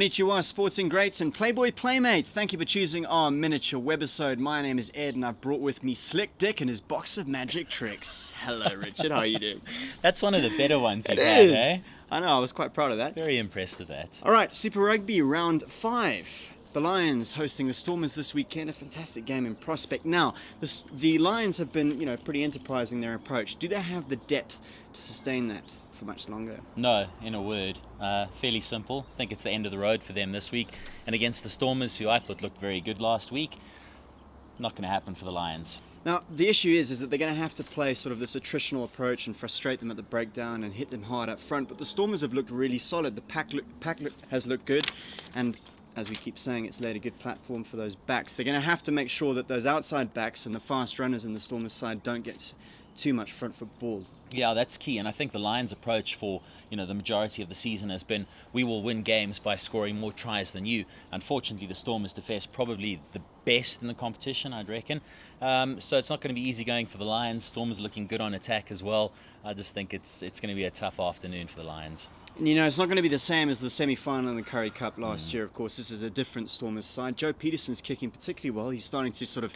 Konnichiwa, sporting greats and Playboy playmates. Thank you for choosing our miniature webisode. My name is Ed and I've brought with me Slick Dick and his box of magic tricks. Hello, Richard. How are you doing? That's one of the better ones you've had, eh? I know, I was quite proud of that. Very impressed with that. All right, Super Rugby round 5. The Lions hosting the Stormers this weekend. A fantastic game in prospect. Now, the Lions have been, pretty enterprising their approach. Do they have the depth to sustain that for much longer? No, in a word. Fairly simple. I think it's the end of the road for them this week. And against the Stormers, who I thought looked very good last week, not going to happen for the Lions. Now, the issue is that they're going to have to play sort of this attritional approach and frustrate them at the breakdown and hit them hard up front. But the Stormers have looked really solid. The pack has looked good. And as we keep saying, it's laid a good platform for those backs. They're going to have to make sure that those outside backs and the fast runners in the Stormers side don't get too much front foot ball. Yeah, that's key. And I think the Lions' approach for the majority of the season has been, we will win games by scoring more tries than you. Unfortunately, the Stormers' defence probably the best in the competition, I'd reckon. So it's not going to be easy going for the Lions. Stormers looking good on attack as well. I just think it's going to be a tough afternoon for the Lions. It's not going to be the same as the semi-final in the Currie Cup last year, of course. This is a different Stormers side. Joe Peterson's kicking particularly well. He's starting to sort of,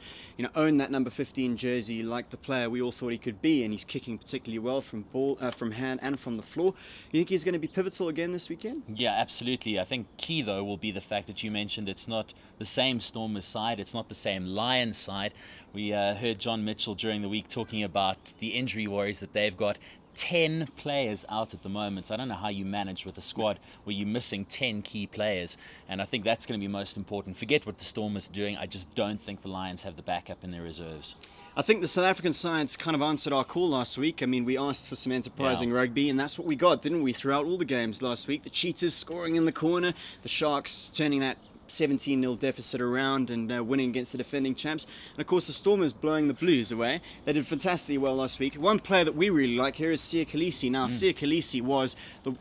own that number 15 jersey like the player we all thought he could be, and he's kicking particularly well from hand and from the floor. You think he's going to be pivotal again this weekend? Yeah, absolutely. I think key, though, will be the fact that you mentioned it's not the same Stormers side. It's not the same Lions side. We heard John Mitchell during the week talking about the injury worries that they've got. 10 players out at the moment. I don't know how you manage with a squad where you're missing 10 key players, and I think that's going to be most important. Forget what the Stormers are doing. I just don't think the Lions have the backup in their reserves. I think the South African sides kind of answered our call last week. I mean, we asked for some enterprising rugby, and that's what we got, didn't we, throughout all the games last week? The Cheetahs scoring in the corner, the Sharks turning that 17-0 deficit around and winning against the defending champs. And of course the Stormers blowing the Blues away. They did fantastically well last week. One player that we really like here is SLII Khaleesi. Now, SLII Khaleesi was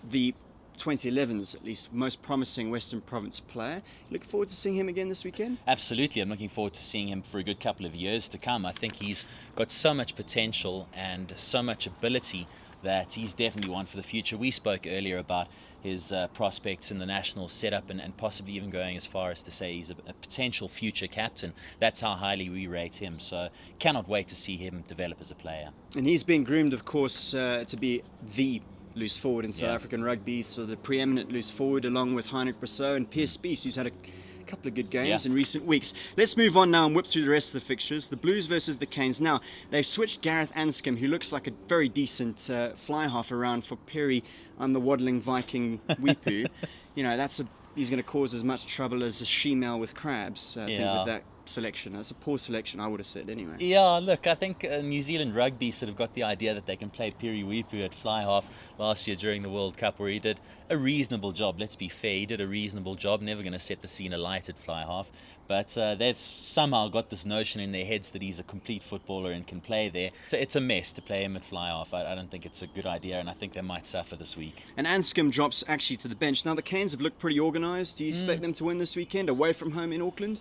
the 2011's at least most promising Western Province player. Looking forward to seeing him again this weekend? Absolutely. I'm looking forward to seeing him for a good couple of years to come. I think he's got so much potential and so much ability that he's definitely one for the future. We spoke earlier about his prospects in the national setup and possibly even going as far as to say he's a potential future captain. That's how highly we rate him. So cannot wait to see him develop as a player. And he's been groomed, of course, to be the loose forward in South African rugby, so the preeminent loose forward along with Heinrich Brousseau and Pierce Spies, who's had a couple of good games in recent weeks. Let's move on now and whip through the rest of the fixtures. The Blues versus the Canes. Now, they've switched Gareth Anscombe, who looks like a very decent fly half around for Perry. I'm the waddling Viking Weepu. He's going to cause as much trouble as a she-male with crabs, I think, with that selection. That's a poor selection, I would have said, anyway. Yeah, look, I think New Zealand Rugby sort of got the idea that they can play Perry Weepu at fly half last year during the World Cup, where he did a reasonable job. Let's be fair, he did a reasonable job. Never going to set the scene alight at fly half. But they've somehow got this notion in their heads that he's a complete footballer and can play there. So it's a mess to play him at fly half. I don't think it's a good idea, and I think they might suffer this week. And Anscombe drops actually to the bench. Now, the Canes have looked pretty organised. Do you expect them to win this weekend away from home in Auckland?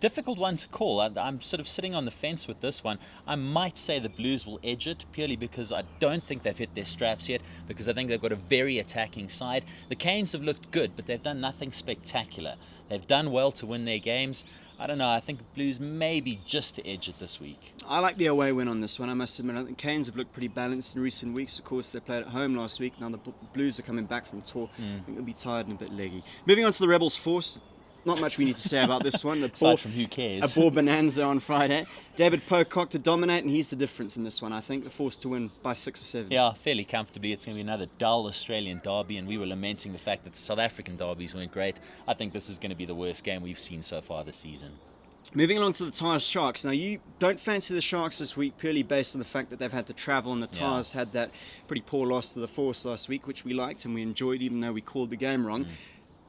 Difficult one to call. I'm sort of sitting on the fence with this one. I might say the Blues will edge it, purely because I don't think they've hit their straps yet, because I think they've got a very attacking side. The Canes have looked good, but they've done nothing spectacular. They've done well to win their games. I don't know, I think the Blues maybe just to edge it this week. I like the away win on this one, I must admit. I think Canes have looked pretty balanced in recent weeks. Of course, they played at home last week. Now the Blues are coming back from tour. I think they'll be tired and a bit leggy. Moving on to the Rebels Force. Not much we need to say about this one. Aside from who cares. A ball bonanza on Friday. David Pocock to dominate, and he's the difference in this one. I think the Force to win by 6 or 7. Yeah, fairly comfortably. It's going to be another dull Australian derby, and we were lamenting the fact that the South African derbies weren't great. I think this is going to be the worst game we've seen so far this season. Moving along to the Tars Sharks. Now, you don't fancy the Sharks this week purely based on the fact that they've had to travel, and the Tars had that pretty poor loss to the Force last week, which we liked and we enjoyed, even though we called the game wrong.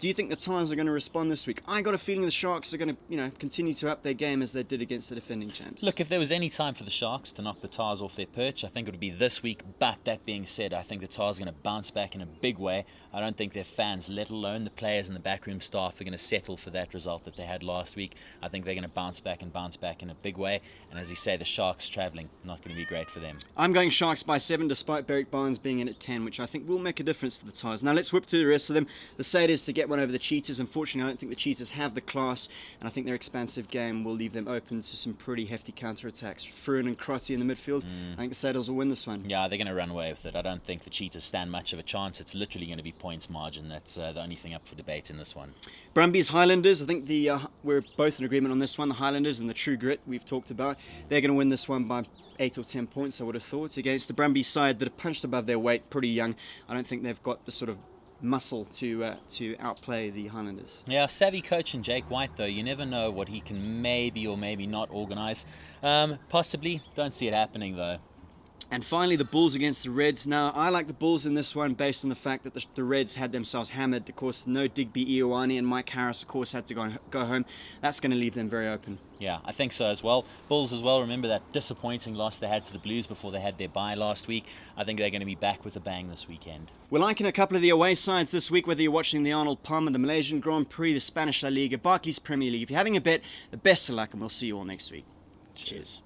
Do you think the Tars are going to respond this week? I got a feeling the Sharks are going to, continue to up their game as they did against the defending champs. Look, if there was any time for the Sharks to knock the Tars off their perch, I think it would be this week. But that being said, I think the Tars are going to bounce back in a big way. I don't think their fans, let alone the players and the backroom staff, are going to settle for that result that they had last week. I think they're going to bounce back in a big way. And as you say, the Sharks travelling, not going to be great for them. I'm going Sharks by 7, despite Berwick Barnes being in at 10, which I think will make a difference to the Tars. Now let's whip through the rest of them. The Satyrs to get get one over the Cheetahs. Unfortunately, I don't think the Cheetahs have the class, and I think their expansive game will leave them open to some pretty hefty counter-attacks. Fruin and Crotty in the midfield. I think the Saddles will win this one. Yeah, they're going to run away with it. I don't think the Cheetahs stand much of a chance. It's literally going to be points margin. That's the only thing up for debate in this one. Brumbies Highlanders, I think we're both in agreement on this one. The Highlanders and the True Grit we've talked about. They're going to win this one by 8 or 10 points, I would have thought, against the Brumbies side that have punched above their weight, pretty young. I don't think they've got the sort of muscle to outplay the Highlanders. Yeah, savvy coach in Jake White, though. You never know what he can maybe or maybe not organise. Possibly. Don't see it happening, though. And finally, the Bulls against the Reds. Now, I like the Bulls in this one based on the fact that the Reds had themselves hammered. Of course, no Digby Ioane, and Mike Harris, of course, had to go home. That's going to leave them very open. Yeah, I think so as well. Bulls as well. Remember that disappointing loss they had to the Blues before they had their bye last week. I think they're going to be back with a bang this weekend. We're liking a couple of the away sides this week, whether you're watching the Arnold Palmer, the Malaysian Grand Prix, the Spanish La Liga, Barclays Premier League. If you're having a bet, the best of luck, and we'll see you all next week. Cheers.